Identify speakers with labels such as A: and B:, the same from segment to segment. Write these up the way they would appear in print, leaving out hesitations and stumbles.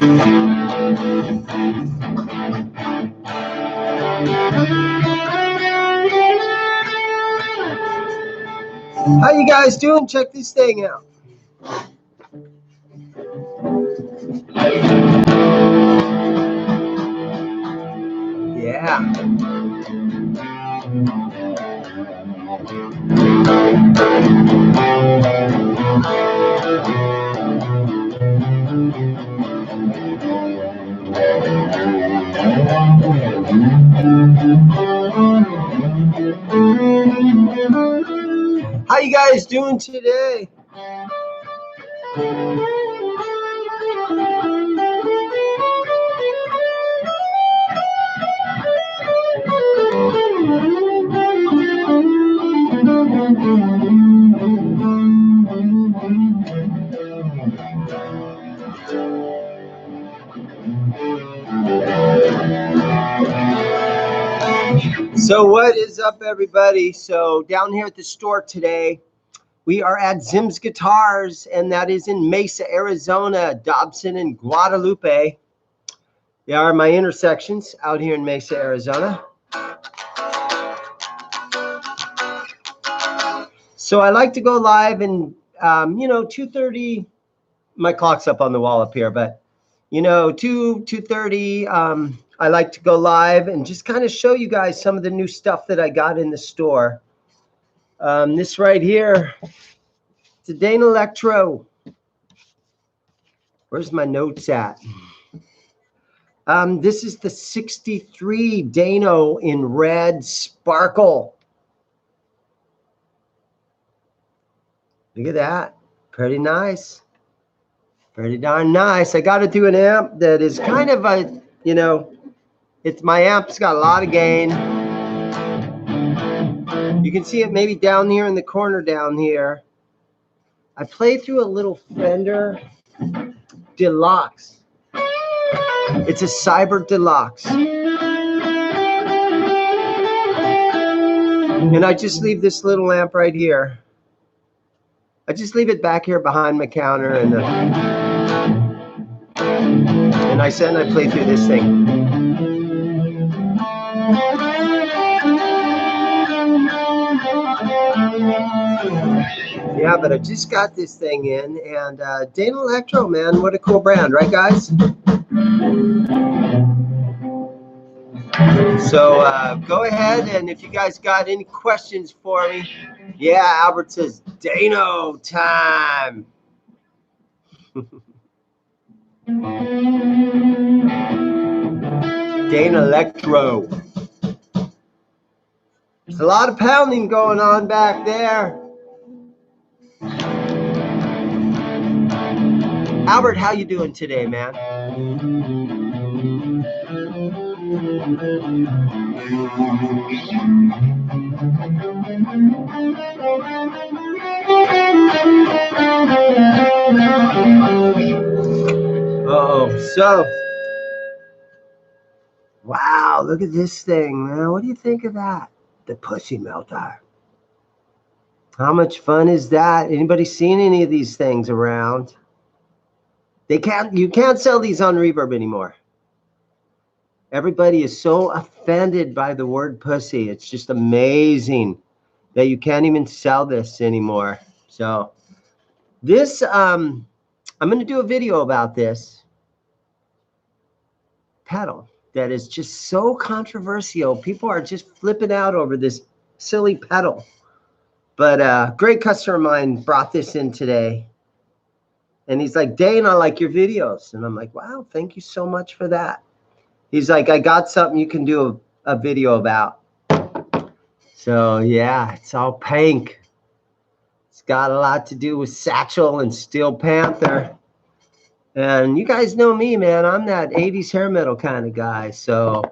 A: How you guys doing? Check this thing out. Yeah. How you guys doing today? So what is up, everybody? So down here at the store today, we are at ZIMM'S Guitars, and that is in Mesa, Arizona, Dobson and Guadalupe. They are my intersections out here in Mesa, Arizona. So I like to go live and, 2:30, my clock's up on the wall up here, but, 2:30, I like to go live and just kind of show you guys some of the new stuff that I got in the store. This right here, it's a Dane Electro. Where's my notes at? This is the 63 Dano in red sparkle. Look at that. Pretty nice. Pretty darn nice. I got to do an amp that is kind of a, it's my amp's got a lot of gain. You can see it maybe down here in the corner down here. I played through a little Fender Deluxe. It's a Cyber Deluxe. And I just leave this little amp right here. I just leave it back here behind my counter, and I sit and I play through this thing. Yeah, but I just got this thing in, and Dane Electro, man, what a cool brand, right, guys? So go ahead, and if you guys got any questions for me, yeah, Albert says, Dano time. Dane Electro. There's a lot of pounding going on back there. Albert, how you doing today, man? So, wow, look at this thing, man. What do you think of that? The Pussy Melter. How much fun is that? Anybody seen any of these things around? You can't sell these on Reverb anymore. Everybody is so offended by the word pussy. It's just amazing that you can't even sell this anymore. So this, I'm going to do a video about this pedal that is just so controversial. People are just flipping out over this silly pedal. But a great customer of mine brought this in today. And he's like, Dane, I like your videos. And I'm like, wow, thank you so much for that. He's like, I got something you can do a video about. So, yeah, it's all pink. It's got a lot to do with Satchel and Steel Panther. And you guys know me, man. I'm that 80s hair metal kind of guy. So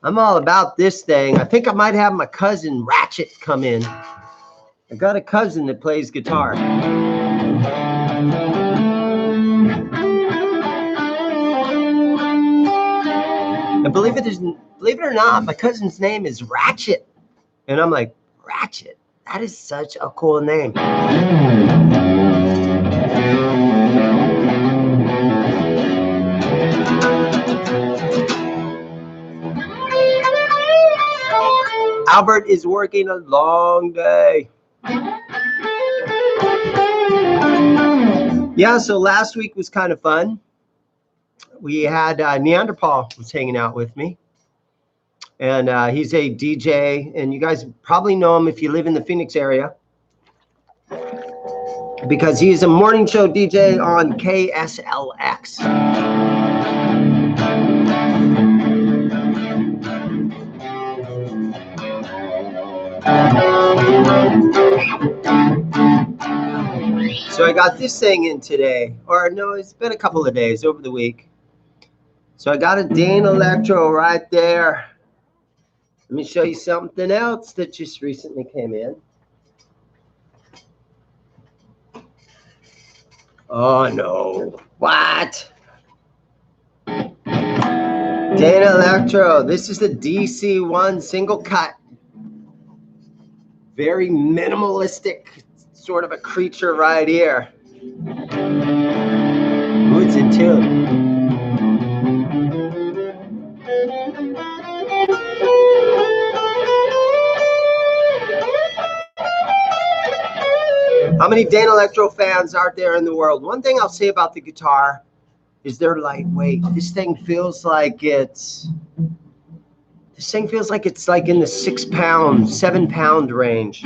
A: I'm all about this thing. I think I might have my cousin Ratchet come in. I got a cousin that plays guitar. And believe it or not, my cousin's name is Ratchet. And I'm like, Ratchet? That is such a cool name. Albert is working a long day. Yeah, so last week was kind of fun. We had Neanderthal was hanging out with me. And he's a DJ, and you guys probably know him if you live in the Phoenix area, because he is a morning show DJ on KSLX. So I got this thing in today, or no, it's been a couple of days over the week. So I got a Dane Electro right there. Let me show you something else that just recently came in. Oh no, what? Dane Electro, this is the DC1 single cut. Very minimalistic sort of a creature right here. Ooh, it's in tune. How many Dane Electro fans are there in the world? One thing I'll say about the guitar is they're lightweight. This thing feels like it's like in the 6 pound, 7 pound range.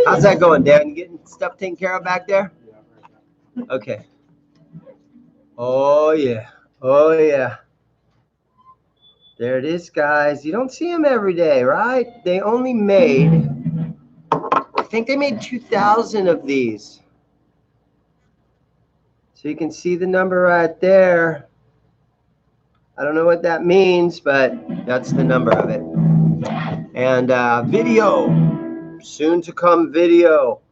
A: How's that going, Dan? You getting stuff taken care of back there? Okay. Oh yeah. Oh yeah. There it is, guys. You don't see them every day, right? They only made, I think they made 2,000 of these. So you can see the number right there. I don't know what that means, but that's the number of it. And video, soon to come video.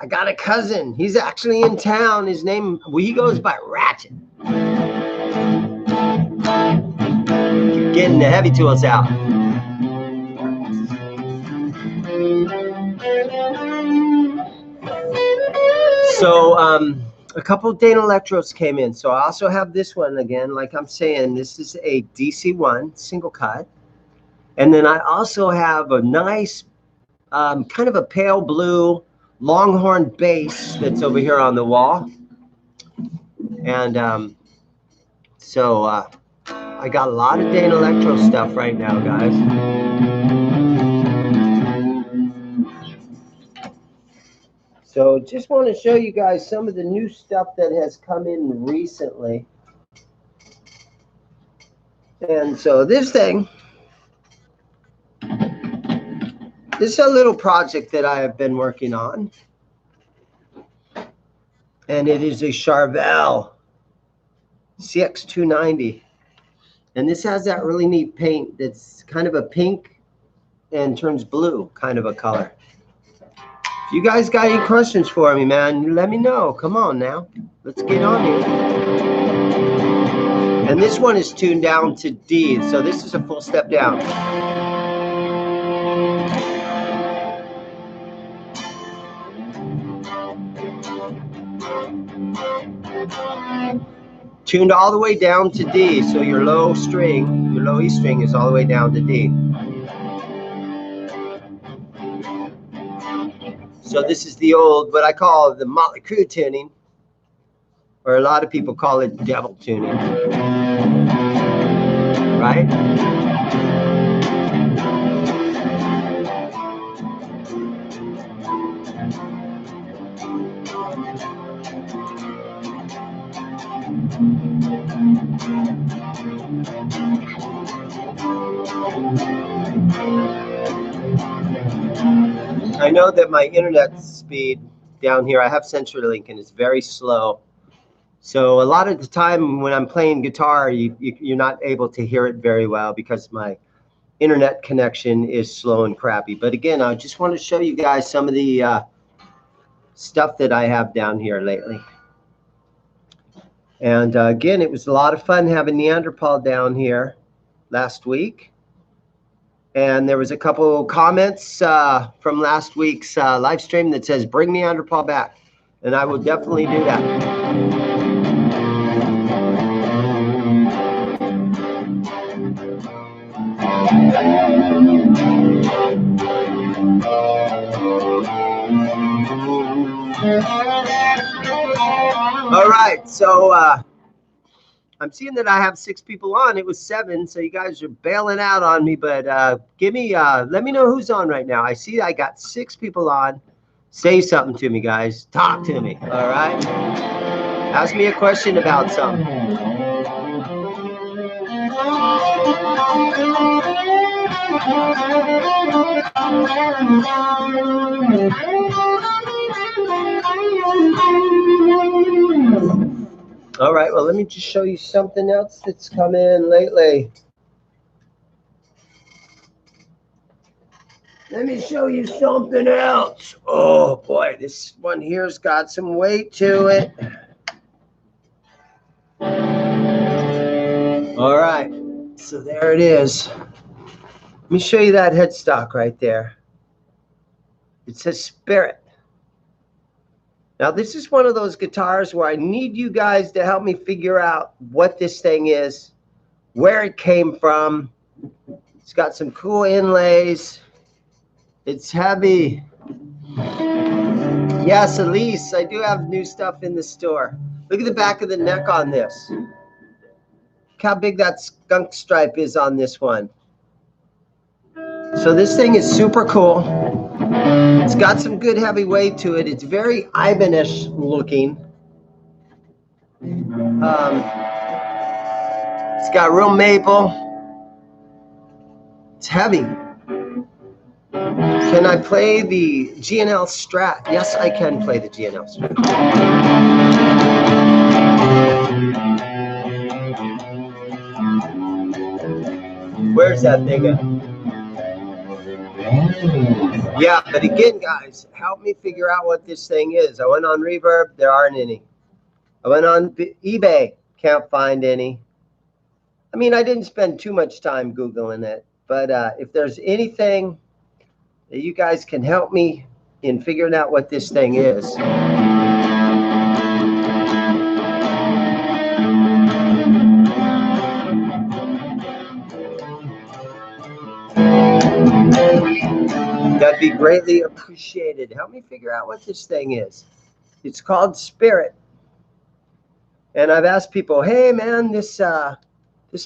A: I got a cousin. He's actually in town. His name, he goes by Ratchet. Keep getting the heavy tools out. So, a couple of Dane Electros came in. So I also have this one again. Like I'm saying, this is a DC1 single cut. And then I also have a nice, kind of a pale blue Longhorn bass that's over here on the wall. And so I got a lot of Dane Electro stuff right now, guys. So just want to show you guys some of the new stuff that has come in recently. And so this thing, this is a little project that I have been working on. And it is a Charvel CX290. And this has that really neat paint that's kind of a pink and turns blue kind of a color. If you guys got any questions for me, man, let me know. Come on now. Let's get on here. And this one is tuned down to D, so this is a full step down. Tuned all the way down to D, so your low string, your low E string is all the way down to D. So this is the old, what I call the Motley Crue tuning, or a lot of people call it devil tuning, right? I know that my internet speed down here, I have CenturyLink and it's very slow. So a lot of the time when I'm playing guitar, you're not able to hear it very well because my internet connection is slow and crappy. But again, I just want to show you guys some of the stuff that I have down here lately. And again, it was a lot of fun having Neanderthal down here last week. And there was a couple comments from last week's live stream that says, bring Neanderthal back. And I will definitely do that. All right, so I'm seeing that I have 6 people on. It was 7, so you guys are bailing out on me. But let me know who's on right now. I see I got 6 people on. Say something to me, guys. Talk to me. All right. Ask me a question about something. All right, well, let me just show you something else that's come in lately. Let me show you something else. Oh, boy, this one here's got some weight to it. All right, so there it is. Let me show you that headstock right there. It says Spirit. Now, this is one of those guitars where I need you guys to help me figure out what this thing is, where it came from. It's got some cool inlays. It's heavy. Yes, Elise, I do have new stuff in the store. Look at the back of the neck on this. Look how big that skunk stripe is on this one. So this thing is super cool. It's got some good heavy weight to it. It's very Ibanish looking. It's got real maple. It's heavy. Can I play the G&L Strat? Yes, I can play the G&L Strat. Where's that thing at? Yeah, but again, guys, help me figure out what this thing is. I went on Reverb, there aren't any. I went on eBay, can't find any. I mean, I didn't spend too much time Googling it, but if there's anything that you guys can help me in figuring out what this thing is. That'd be greatly appreciated. Help me figure out what this thing is. It's called Spirit. And I've asked people, hey man, this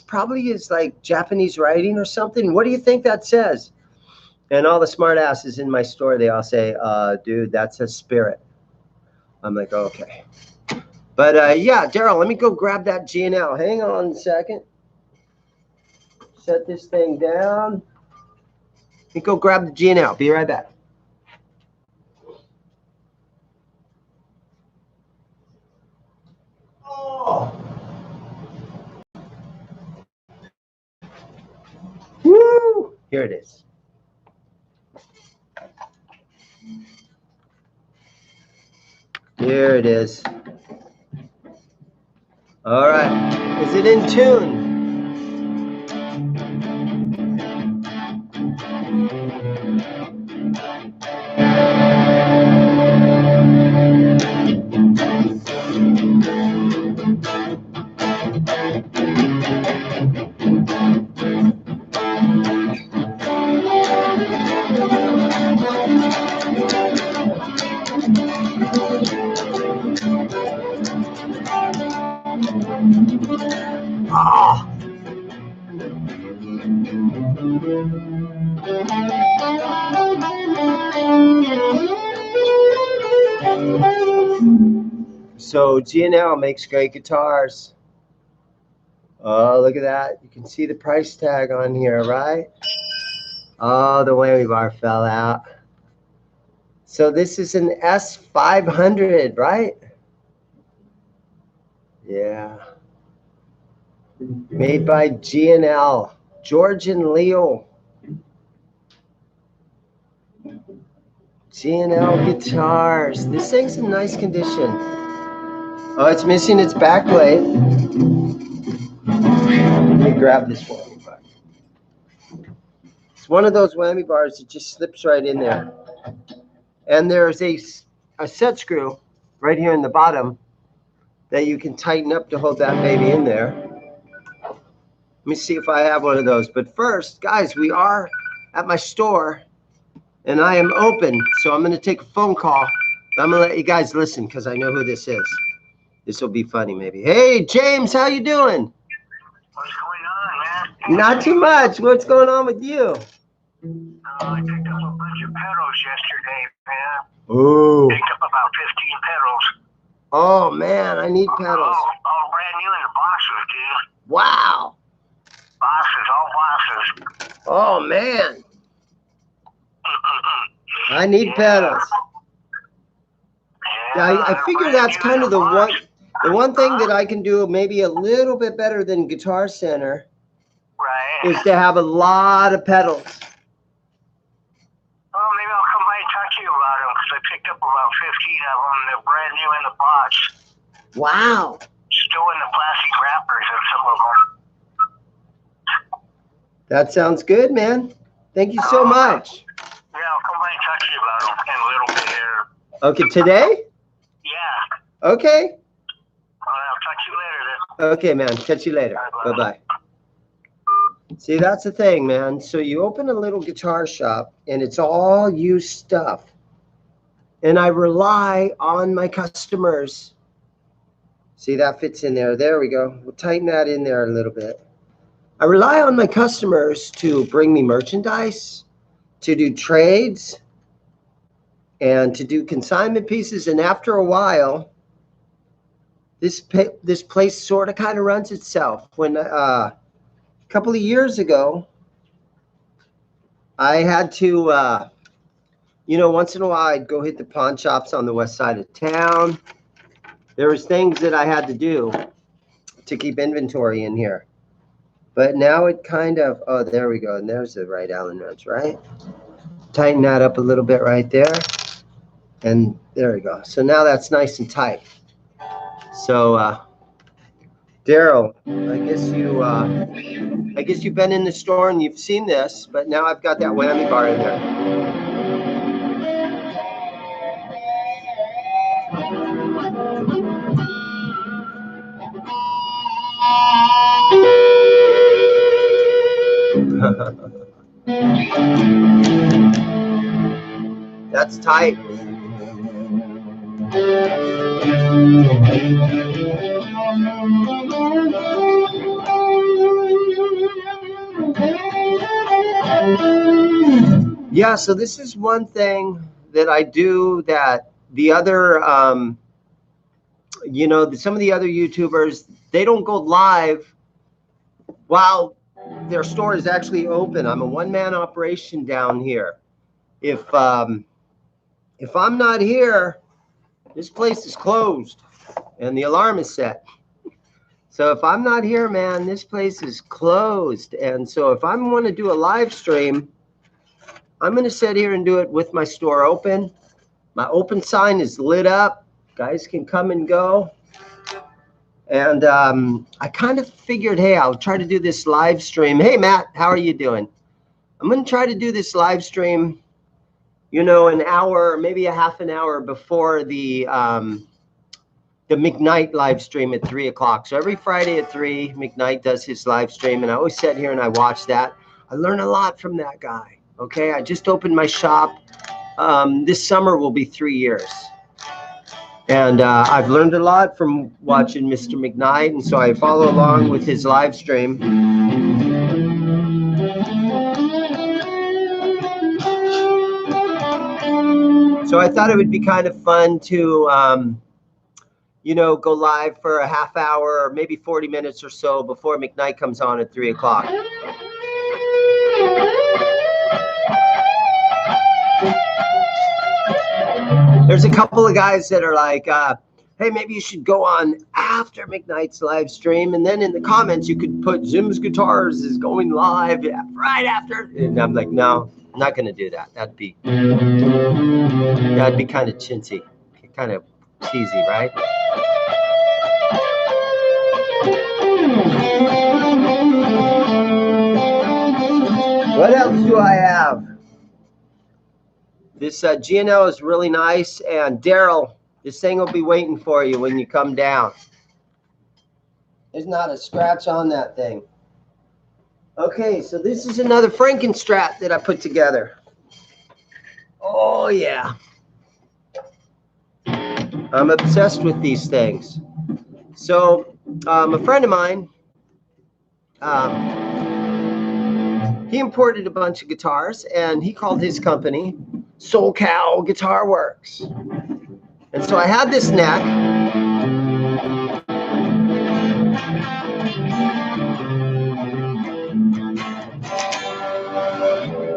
A: probably is like Japanese writing or something. What do you think that says? And all the smart asses in my store, they all say, dude, that's a Spirit. I'm like, okay. But yeah, Daryl, let me go grab that G&L. Hang on a second. Set this thing down. Let me go grab the G&L. Be right back. Oh. Woo! Here it is. Here it is. All right. Is it in tune? So G&L makes great guitars. Oh, look at that. You can see the price tag on here, right? Oh, the whammy bar fell out. So this is an S500, right? Yeah. Made by G&L, George and Leo. G&L guitars. This thing's in nice condition. Oh, it's missing its back plate. Let me grab this whammy bar. It's one of those whammy bars that just slips right in there. And there's a set screw right here in the bottom that you can tighten up to hold that baby in there. Let me see if I have one of those. But first, guys, we are at my store, and I am open. So I'm going to take a phone call. I'm going to let you guys listen because I know who this is. This will be funny, maybe. Hey, James, how you doing?
B: What's going on, man?
A: Not too much. What's going on with you?
B: I picked up a bunch of pedals yesterday, man.
A: Ooh.
B: Picked up about 15 pedals.
A: Oh, man, I need pedals.
B: All brand new in the boxes, dude.
A: Wow.
B: Boxes, all boxes.
A: Oh, man. I need pedals. Yeah, I figure that's kind of the one thing that I can do maybe a little bit better than Guitar Center.
B: Right.
A: Is to have a lot of pedals.
B: Well, maybe I'll come by and talk to you about them because I picked up about 15 of them. They're brand new in the box.
A: Wow.
B: Still in the plastic wrappers and some of them.
A: That sounds good, man. Thank you so much.
B: Yeah, I'll come by and talk to you about them in a little bit here.
A: Okay, today?
B: Yeah.
A: Okay.
B: I'll talk to you later then.
A: Okay, man. Catch you later. Bye-bye. See, that's the thing, man. So you open a little guitar shop, and it's all used stuff. And I rely on my customers. See, that fits in there. There we go. We'll tighten that in there a little bit. I rely on my customers to bring me merchandise, to do trades, and to do consignment pieces. And after a while, this place sort of kind of runs itself. When a couple of years ago, I had to, once in a while, I'd go hit the pawn shops on the west side of town. There was things that I had to do to keep inventory in here. But now it kind of, oh, there we go. And there's the right Allen wrench, right? Tighten that up a little bit right there. And there we go. So now that's nice and tight. So, Daryl, I guess you've been in the store and you've seen this, but now I've got that whammy bar in there. That's tight. Yeah, so this is one thing that I do that the other, some of the other YouTubers, they don't go live while their store is actually open. I'm a one-man operation down here. If I'm not here, this place is closed and the alarm is set. So if I'm not here, man, this place is closed. And so if I want to do a live stream, I'm going to sit here and do it with my store open. My open sign is lit up. Guys can come and go. And I kind of figured, hey, I'll try to do this live stream. Hey, Matt, how are you doing? I'm going to try to do this live stream, an hour, maybe a half an hour before the McKnight live stream at 3 o'clock. So every Friday at 3, McKnight does his live stream. And I always sit here and I watch that. I learn a lot from that guy. Okay, I just opened my shop. This summer will be 3 years. And I've learned a lot from watching Mr. McKnight, and so I follow along with his live stream. So I thought it would be kind of fun to, go live for a half hour or maybe 40 minutes or so before McKnight comes on at 3 o'clock. There's a couple of guys that are like, hey, maybe you should go on after McKnight's live stream, and then in the comments you could put ZIMM'S Guitars is going live right after. And I'm like, no, I'm not going to do that. That'd be kind of chintzy, kind of cheesy, right? What else do I have? This G&L is really nice, and Daryl, this thing will be waiting for you when you come down. There's not a scratch on that thing. Okay, so this is another Frankenstrat that I put together. Oh, yeah. I'm obsessed with these things. So, a friend of mine, he imported a bunch of guitars, and he called his company SoCal Guitar Works. And so I had this neck.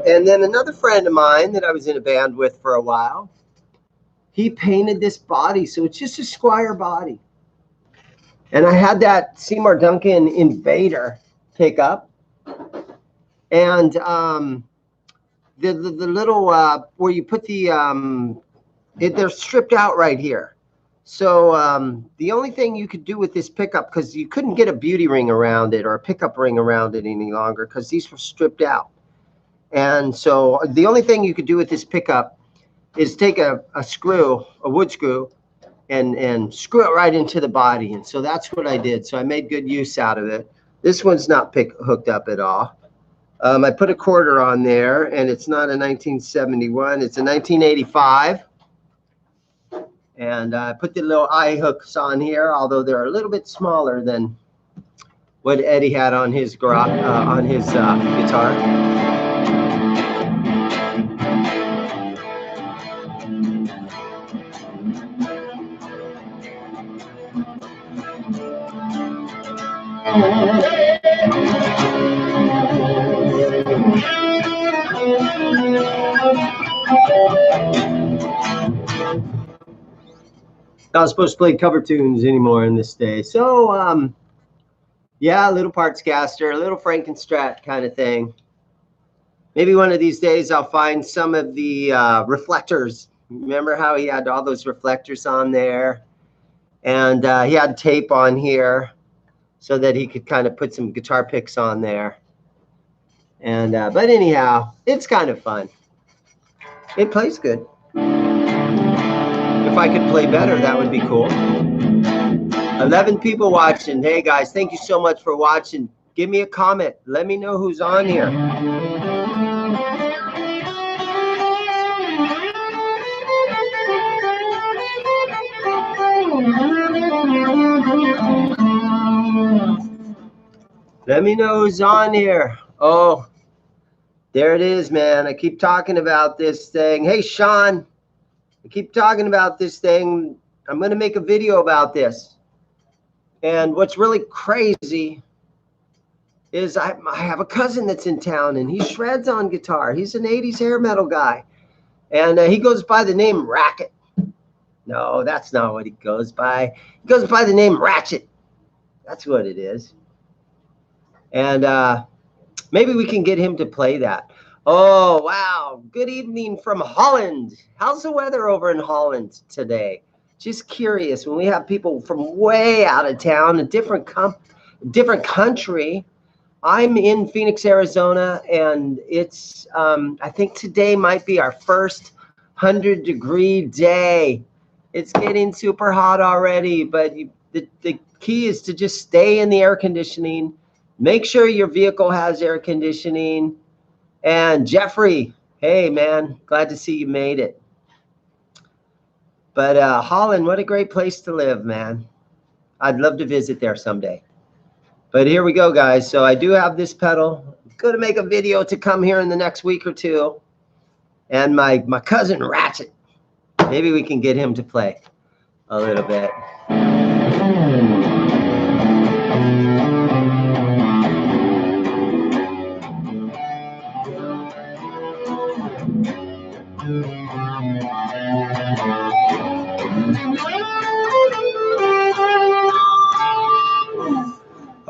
A: And then another friend of mine that I was in a band with for a while, he painted this body. So it's just a Squire body. And I had that Seymour Duncan Invader pickup. And the little, where you put the, they're stripped out right here. So the only thing you could do with this pickup, because you couldn't get a beauty ring around it or a pickup ring around it any longer, because these were stripped out. And so the only thing you could do with this pickup is take a screw, a wood screw, and screw it right into the body. And so that's what I did. So I made good use out of it. This one's not hooked up at all. I put a quarter on there, and it's not a 1971. It's a 1985. And I put the little eye hooks on here, although they're a little bit smaller than what Eddie had on his guitar. Not supposed to play cover tunes anymore in this day. So, yeah, a little Partscaster, a little Frankenstrat kind of thing. Maybe one of these days I'll find some of the reflectors. Remember how he had all those reflectors on there? And he had tape on here so that he could kind of put some guitar picks on there. And but anyhow, it's kind of fun. It plays good. If I could play better, that would be cool. 11 people watching. Hey guys, thank you so much for watching. Give me a comment. Let me know who's on here. Let me know who's on here. Oh, there it is, man. I keep talking about this thing. Hey, Sean, I keep talking about this thing. I'm going to make a video about this. And what's really crazy is I have a cousin that's in town, and he shreds on guitar. He's an 80s hair metal guy. And he goes by the name Racket. No, that's not what he goes by. He goes by the name Ratchet. That's what it is. And maybe we can get him to play that. Oh, wow. Good evening from Holland. How's the weather over in Holland today? Just curious. When we have people from way out of town, a different country. I'm in Phoenix, Arizona, and it's, I think today might be our first 100-degree day. It's getting super hot already, but the key is to just stay in the air conditioning. Make sure your vehicle has air conditioning. And Jeffrey, hey, man, glad to see you made it. But Holland, what a great place to live, man. I'd love to visit there someday. But here we go, guys. So I do have this pedal. I'm going to make a video to come here in the next week or two. And my cousin Ratchet, maybe we can get him to play a little bit.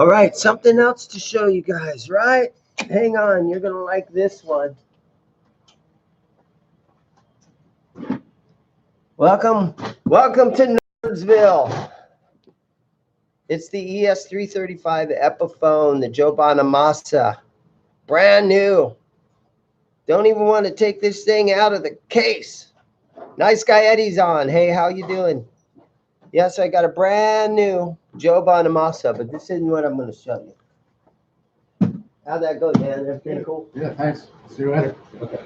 A: All right, something else to show you guys, right? Hang on, you're going to like this one. Welcome to Nerdsville. It's the ES335 Epiphone, the Joe Bonamassa. Brand new. Don't even want to take this thing out of the case. Nice guy Eddie's on. Hey, how you doing? Yes, I got a brand new Joe Bonamassa, but this isn't what I'm going to show you. How'd that go, Dan? Everything cool?
C: Yeah, thanks. See you later. Okay.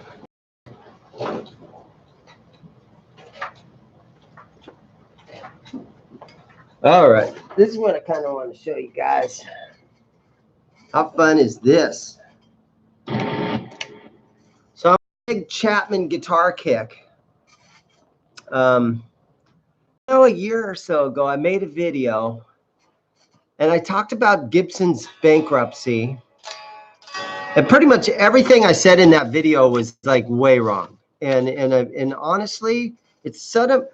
A: All right. This is what I kind of want to show you guys. How fun is this? So I'm a big Chapman guitar kick. A year or so ago, I made a video and I talked about Gibson's bankruptcy. And pretty much everything I said in that video was like way wrong. And honestly, it's sort of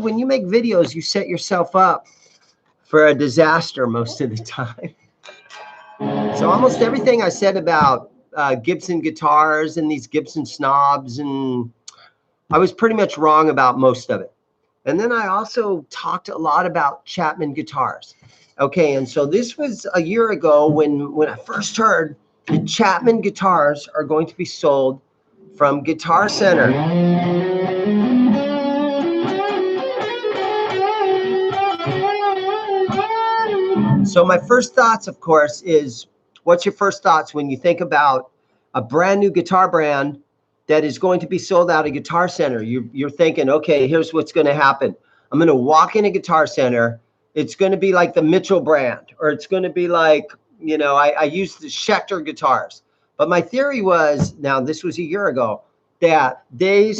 A: when you make videos, you set yourself up for a disaster most of the time. So almost everything I said about Gibson guitars and these Gibson snobs, and I was pretty much wrong about most of it. And then I also talked a lot about Chapman guitars. Okay, and so this was a year ago when I first heard that Chapman guitars are going to be sold from Guitar Center. So my first thoughts, of course, is what's your first thoughts when you think about a brand new guitar brand that is going to be sold out at Guitar Center? You're thinking, okay, here's what's going to happen. I'm going to walk in a Guitar Center. It's going to be like the Mitchell brand, or it's going to be like, you know, I used the Schecter guitars. But my theory was, now this was a year ago, that these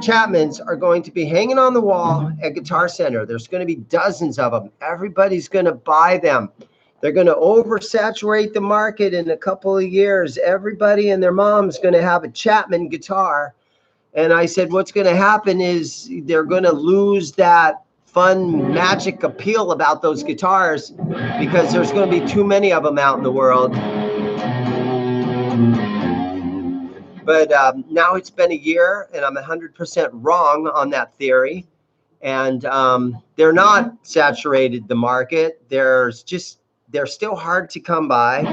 A: Chapmans are going to be hanging on the wall at Guitar Center. There's going to be dozens of them. Everybody's going to buy them. They're going to oversaturate the market in a couple of years. Everybody and their mom's going to have a Chapman guitar. And I said, what's going to happen is they're going to lose that fun magic appeal about those guitars because there's going to be too many of them out in the world. But now it's been a year and I'm 100% wrong on that theory. And they're not saturated the market. They're still hard to come by.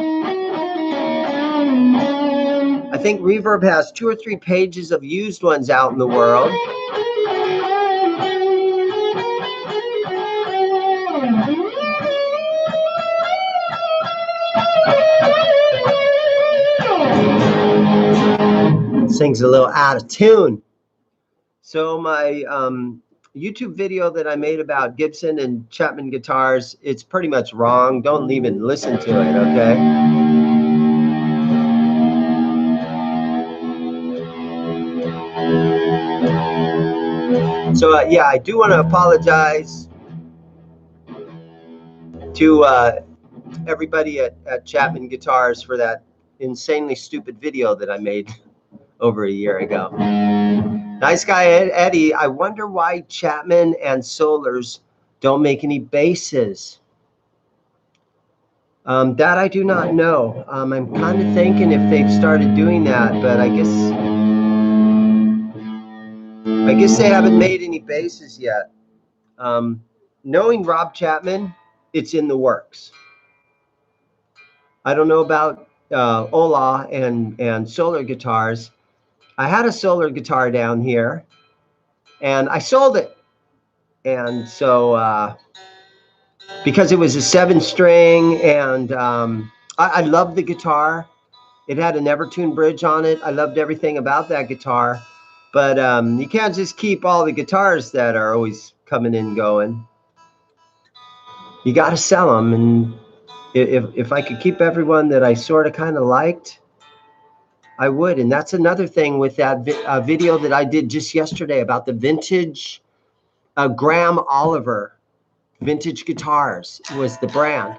A: I think Reverb has 2 or 3 pages of used ones out in the world. Sings a little out of tune. So my YouTube video that I made about Gibson and Chapman guitars, it's pretty much wrong. Don't even listen to it, okay? So yeah, I do want to apologize to everybody at Chapman Guitars for that insanely stupid video that I made over a year ago. Nice guy Eddie, I wonder why Chapman and Solars don't make any basses. That I do not know. I'm kind of thinking if they've started doing that, but I guess they haven't made any basses yet. Knowing Rob Chapman, it's in the works. I don't know about Ola and Solar guitars. I had a Solar guitar down here, and I sold it. And so because it was a 7-string, and I loved the guitar. It had an Evertune bridge on it. I loved everything about that guitar. But you can't just keep all the guitars that are always coming and going. You got to sell them. And if I could keep everyone that I sort of kind of liked, I would. And that's another thing with that video that I did just yesterday about the vintage Graham Oliver vintage guitars was the brand.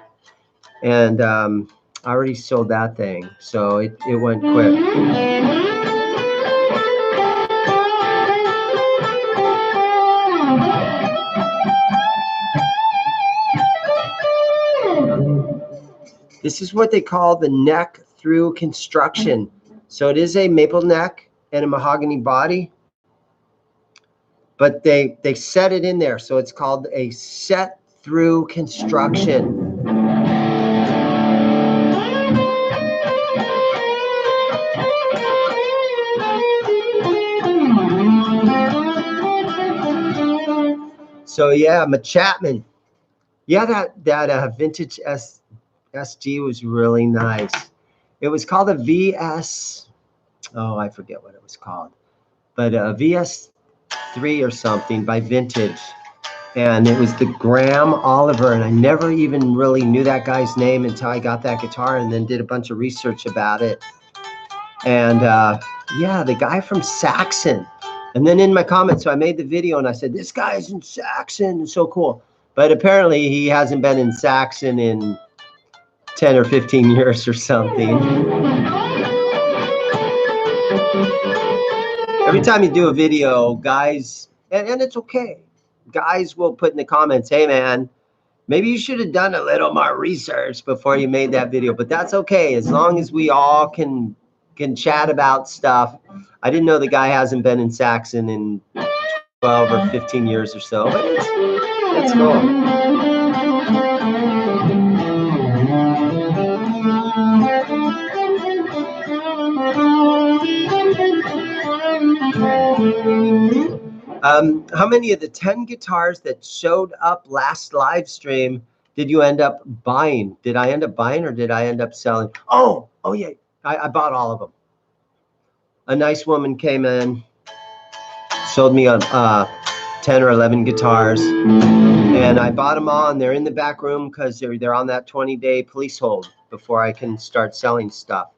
A: And I already sold that thing. So it went quick. This is what they call the neck through construction. So it is a maple neck and a mahogany body, but they set it in there. So it's called a set through construction. So yeah, I'm a Chapman. Yeah, that vintage SG was really nice. It was called a VS. Oh, I forget what it was called, but a VS3 or something by Vintage, and it was the Graham Oliver, and I never even really knew that guy's name until I got that guitar, and then did a bunch of research about it. And yeah, the guy from Saxon. And then in my comments, so I made the video and I said, this guy's in Saxon, it's so cool. But apparently he hasn't been in Saxon in 10 or 15 years or something. Every time you do a video, guys, and it's okay, guys will put in the comments, hey man, maybe you should have done a little more research before you made that video. But that's okay, as long as we all can chat about stuff. I didn't know the guy hasn't been in Saxon in 12 or 15 years or so, but it's cool. How many of the 10 guitars that showed up last live stream did you end up buying? Did I end up buying or did I end up selling? Oh yeah, I bought all of them. A nice woman came in, sold me 10 or 11 guitars, and I bought them all, and they're in the back room because they're on that 20-day police hold before I can start selling stuff.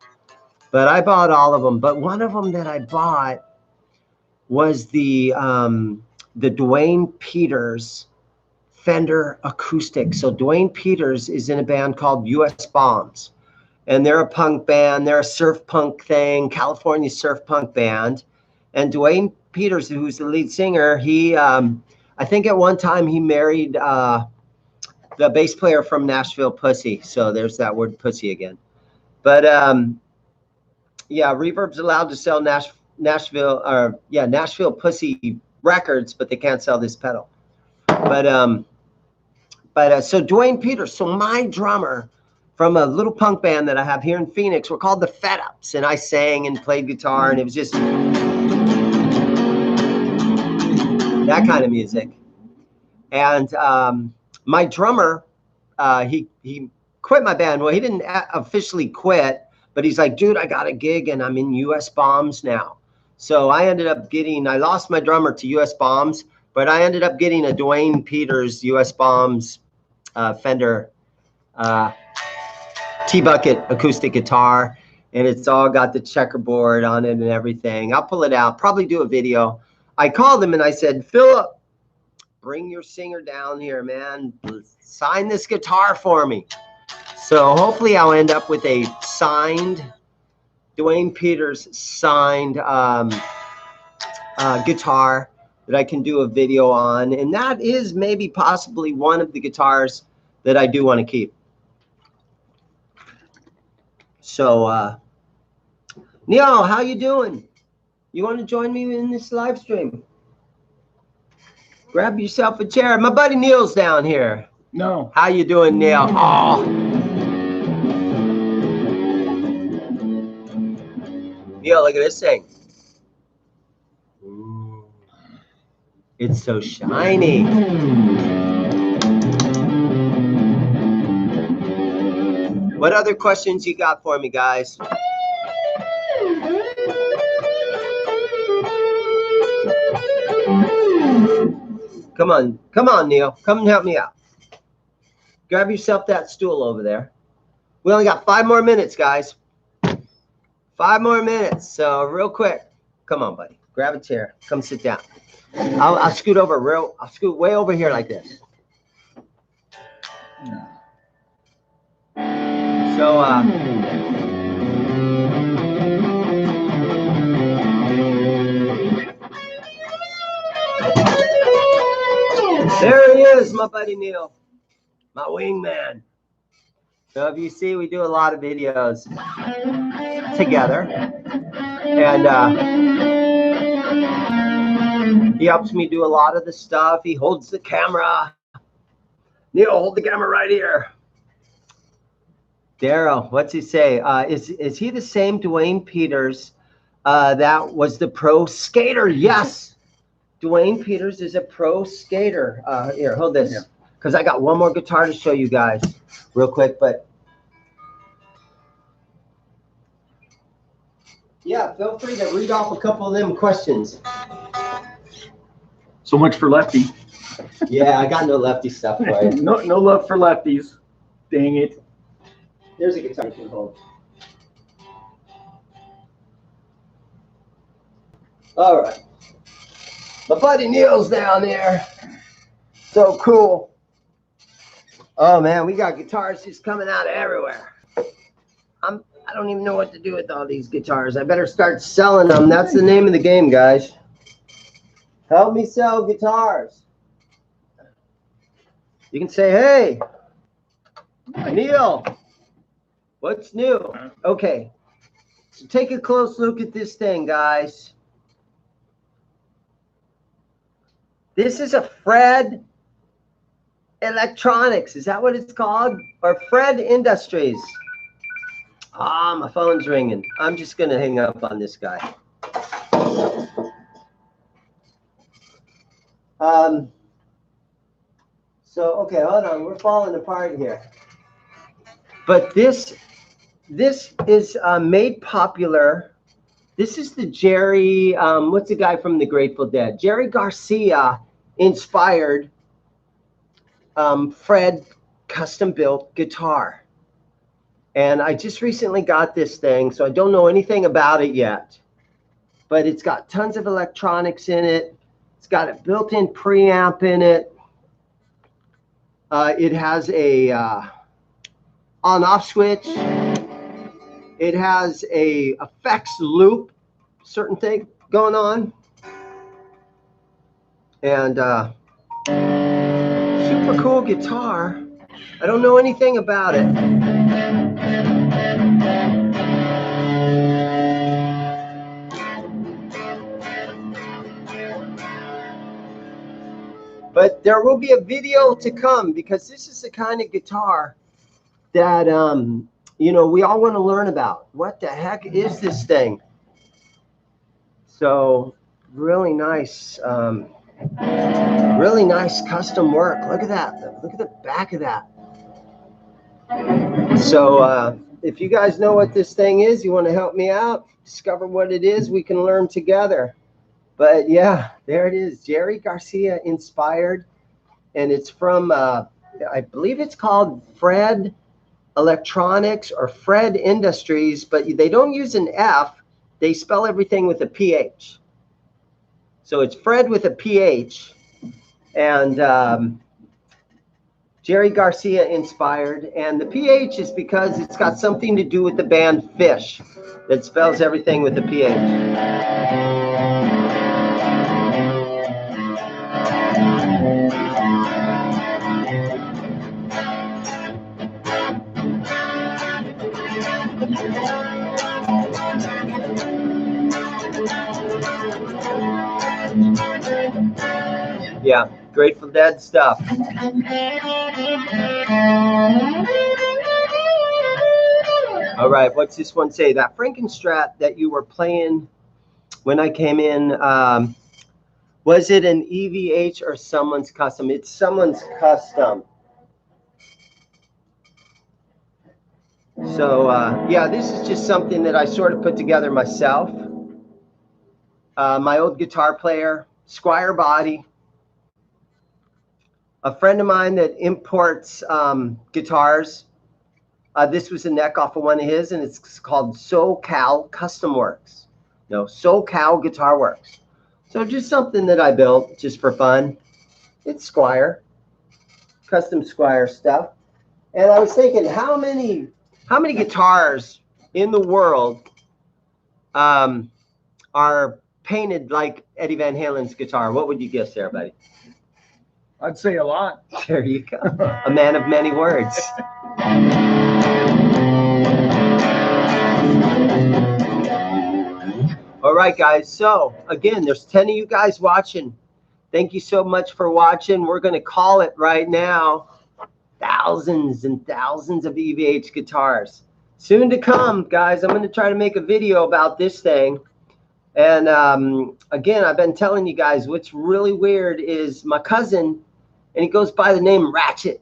A: But I bought all of them. But one of them that I bought was the Dwayne Peters Fender acoustic. So Dwayne Peters is in a band called US Bombs. And they're a punk band. They're a surf punk thing, California surf punk band. And Dwayne Peters, who's the lead singer, he, I think at one time he married the bass player from Nashville Pussy. So there's that word pussy again. But yeah, Reverb's allowed to sell Nashville Pussy records, but they can't sell this pedal. But so Dwayne Peters, so my drummer from a little punk band that I have here in Phoenix, we're called the Fed Ups, and I sang and played guitar, and it was just that kind of music. And my drummer, he quit my band. Well, he didn't officially quit, but he's like, dude, I got a gig and I'm in US Bombs now. So I ended up I lost my drummer to US Bombs, but I ended up getting a Dwayne Peters US Bombs Fender T-Bucket acoustic guitar, and it's all got the checkerboard on it and everything. I'll pull it out, probably do a video. I called him and I said, Philip, bring your singer down here, man. Sign this guitar for me. So hopefully I'll end up with a signed, Dwayne Peters signed guitar that I can do a video on. And that is maybe possibly one of the guitars that I do want to keep. So, Neil, how you doing? You want to join me in this live stream? Grab yourself a chair. My buddy Neil's down here.
C: No.
A: How you doing, Neil? Oh. Neil, look at this thing. Ooh. It's so shiny. What other questions you got for me, guys? Come on, Neil. Come and help me out. Grab yourself that stool over there. We only got 5 more minutes, guys. 5 more minutes. So real quick. Come on, buddy. Grab a chair. Come sit down. I'll scoot over I'll scoot way over here like this. So there he is, my buddy Neil, my wingman. So if you see, we do a lot of videos together, and he helps me do a lot of the stuff. He holds the camera. Neil, hold the camera right here. Daryl, what's he say? Is he the same Dwayne Peters that was the pro skater? Yes, Dwayne Peters is a pro skater. Here, hold this, because I got one more guitar to show you guys real quick. But yeah, feel free to read off a couple of them questions.
C: So much for lefty.
A: Yeah, I got no lefty stuff for you.
C: No love for lefties. Dang it.
A: There's a guitar you can hold. All right. My buddy Neil's down there. So cool. Oh man, we got guitars just coming out of everywhere. I don't even know what to do with all these guitars. I better start selling them. That's the name of the game, guys. Help me sell guitars. You can say, hey, Neil, what's new? Okay, so take a close look at this thing, guys. This is a Fred Electronics. Is that what it's called? Or Fred Industries? Ah, my phone's ringing. I'm just going to hang up on this guy. So, okay, hold on. We're falling apart here. But this is made popular. This is the Jerry, what's the guy from the Grateful Dead? Jerry Garcia inspired Fred custom-built guitar. And I just recently got this thing, so I don't know anything about it yet. But it's got tons of electronics in it. It's got a built-in preamp in it. It has a on-off switch. It has a effects loop, certain thing going on. And super cool guitar. I don't know anything about it. But there will be a video to come, because this is the kind of guitar that, you know, we all want to learn about. What the heck is this thing? So really nice custom work. Look at that. Look at the back of that. So if you guys know what this thing is, you want to help me out, discover what it is, we can learn together. But yeah, there it is, Jerry Garcia inspired, and it's from, I believe it's called Fred Electronics or Fred Industries, but they don't use an F, they spell everything with a PH. So it's Fred with a PH, and Jerry Garcia inspired, and the PH is because it's got something to do with the band Fish that spells everything with a PH. Yeah, Grateful Dead stuff. All right, what's this one say? That Frankenstrat that you were playing when I came in, was it an EVH or someone's custom? It's someone's custom. So, yeah, this is just something that I sort of put together myself. My old guitar player, Squire Body. A friend of mine that imports guitars. This was a neck off of one of his, and it's called SoCal Custom Works. No, SoCal Guitar Works. So just something that I built just for fun. It's Squire, custom Squire stuff. And I was thinking, how many guitars in the world are painted like Eddie Van Halen's guitar? What would you guess there, buddy?
C: I'd say a lot.
A: There you go. A man of many words. All right, guys. So again, there's 10 of you guys watching. Thank you so much for watching. We're going to call it right now. Thousands and thousands of EVH guitars. Soon to come, guys. I'm going to try to make a video about this thing. And again, I've been telling you guys what's really weird is my cousin, and he goes by the name Ratchet.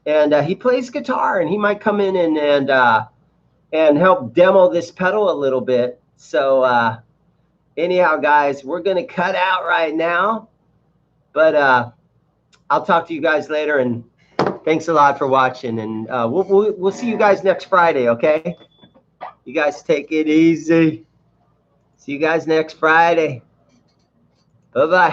A: And he plays guitar, and he might come in and help demo this pedal a little bit. So anyhow, guys, we're going to cut out right now. But I'll talk to you guys later, and thanks a lot for watching. And we'll see you guys next Friday, okay? You guys take it easy. See you guys next Friday. Bye-bye.